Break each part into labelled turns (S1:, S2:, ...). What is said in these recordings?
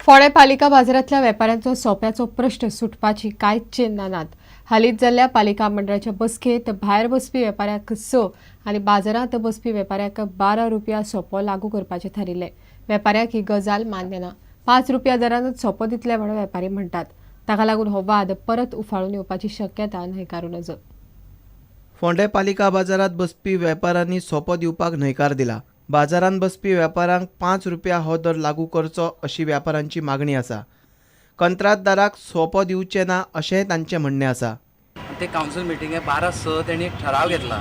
S1: फोंडे पालिका बाजारांतल्या वेपाऱ्यांचो सोप्याचो प्रश्न सुटपाची कांयच चिन्नां नात। हालींच जाल्ल्या पालिका मंडळाच्या बसकेंत भायर बसपी वेपाऱ्यांक 6 आनी बाजारांत बसपी वेपाऱ्यांक 12 रुपया सोपो लागू करपाचें थारिल्लें। वेपाऱ्यांक ही गजाल मान्य ना। 5 रुपया दरानच सोपो दितले म्हणून वेपारी म्हणटात। ताका लागून हो वाद परत उफाळून येवपाची शक्यता न्हयकारूं नज।
S2: फोंडे पालिका बाजारात बसपी वेपाऱ्यांनी सोपो दिवपाक न्हयकार दिला। बाजारांत बसपी वेपाऱ्यांक 5 रुपया हो दर लागू करचो अशी वेपाऱ्यांची मागणी आसा। कंत्राटदाराक सोपो दिवचे ना अशेंय तांचें म्हणणें आसा।
S3: ते कावन्सिल मिटिंगे 12/6 तेणी एक ठराव घेतला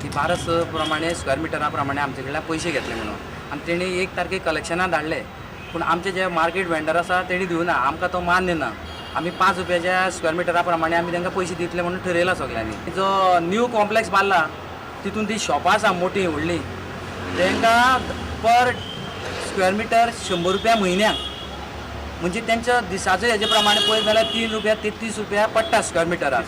S3: की 12/6 प्रमाणे स्क्वेअर मिटरा प्रमाणे आमचे कडल्यान पयशे घेतले म्हणून आनी तेणी 1 तारखेक कलेक्शनाक धाडले। पूण आमचे जे मार्केट वेंडर आसा तेणी दिवना, आमकां तो मान्य ना। आमी 5 रुपयाच्या स्क्वेअर मिटरा प्रमाणे आमी तांकां पयशे दितले म्हणून ठरयला सगळ्यांनी। जो न्यू कॉम्प्लेक्स बांदला तितून ती शॉपां आसा मोठी व्हडली, तांकां पर स्क्वेअर मिटर 100 रुपया म्हयन्याक, म्हणजे त्यांच्या दिसाचो हेजे प्रमाणे पळयत जाल्यार 3 रुपया 33 रुपया पडटा स्क्वेअर मिटराक।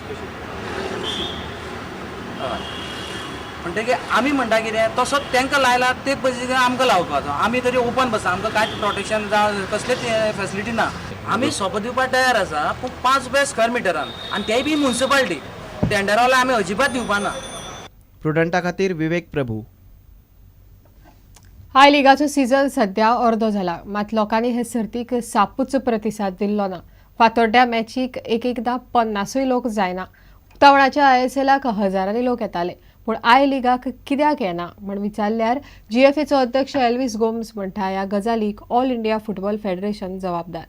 S3: म्हणटकीर आमी म्हणटा कितें तसोच तांकां लायला ते पयशे आमकां लावपाचो। आमी तरी ओपन बसा, आमकां कांयच प्रोटेक्शन जावं कसलेच फेसिलिटी ना। आमी सोपो दिवपाक तयार आसा, पूण 5 रुपया स्क्वेअर मिटरान, आनी तेय बी म्युनिसिपालिटी टेंडरवाला आमी अजिबात दिवपा ना।
S2: प्रुडंटा खातीर विवेक प्रभू।
S1: आय लिगाचो सीझन सध्या अर्दो जाला, मात लोकांनी हे सर्तीक सापूच प्रतिसाद दिल्लो ना। फातोड्ड्या मॅचीक एकदां 50 लोक जायना। उक्तावणाच्या ISLाक हजारांनी लोक येताले, पूण आय लिगाक कित्याक येना म्हण विचारल्यार GFAचो अध्यक्ष एल्विस गोम्स म्हणटा ह्या गजालीक ऑल इंडिया फुटबॉल फेडरेशन जबाबदार।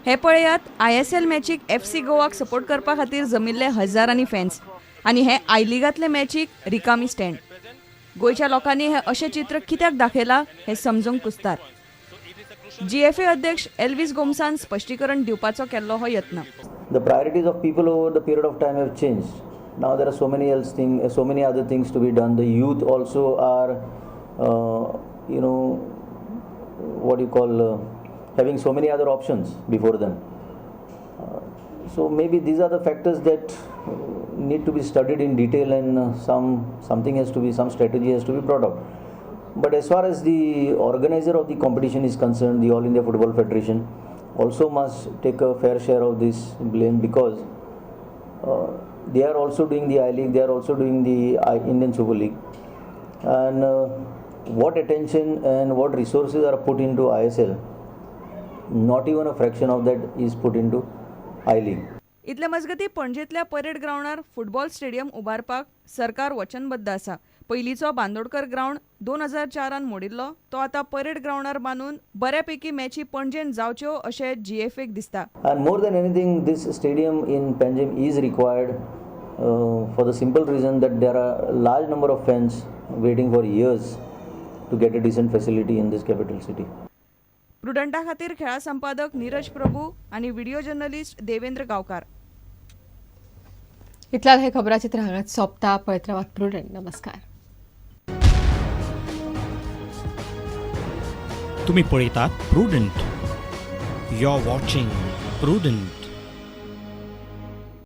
S4: हे पळयात, ISL मॅचीक FC गोवाक सपोर्ट करपा खातीर जमिल्ले हजारांनी फॅन्स आनी हे आय लिगांतले मॅचीक रिकामी स्टँड। गोंयच्या लोकांनी हे अशें चित्र कित्याक दाखयलां हें समजूंक कुस्तार। GFA अध्यक्ष एल्विस गोम्सान स्पश्टीकरण दिवपाचो केल्लो हो यत्न।
S5: The priorities of people over the period of time have changed. Now there are so many other things to be done. The youth also are, having so many other options before them. So maybe these are the factors that need to be studied in detail, and some strategy has to be brought out. But as far as the organizer of the competition is concerned, the All India Football Federation also must take a fair share of this blame, because they are also doing the I League, they are also doing the Indian Super League, and what attention and what resources are put into ISL, not even a fraction of that is put into I League.
S4: इतले मजगती पणजेंतल्या parade ग्राउंडार football stadium उबारपाक सरकार वचनबद्ध आसा। पयलींचो Bandodkar ground 2004 मोडिल्लो, तो आतां parade ग्राउंडार बांदून बऱ्यापैकी मॅची पणजेन जावच्यो अशें GFAक दिसता।
S5: And more than anything, this stadium in Panjim is required for the simple reason that there are a large number of fans waiting for years to get a decent facility in this capital city.
S4: प्रुडंटा खातीर खेळा संपादक नीरज प्रभू आनी video journalist Devendra गांवकार।
S1: इतल्यान हे खबराचित्र हांगाच सोंपता। पळयत रावात प्रुडंट। नमस्कार।
S6: तुम्ही पळयतात Prudent. You are watching prudent.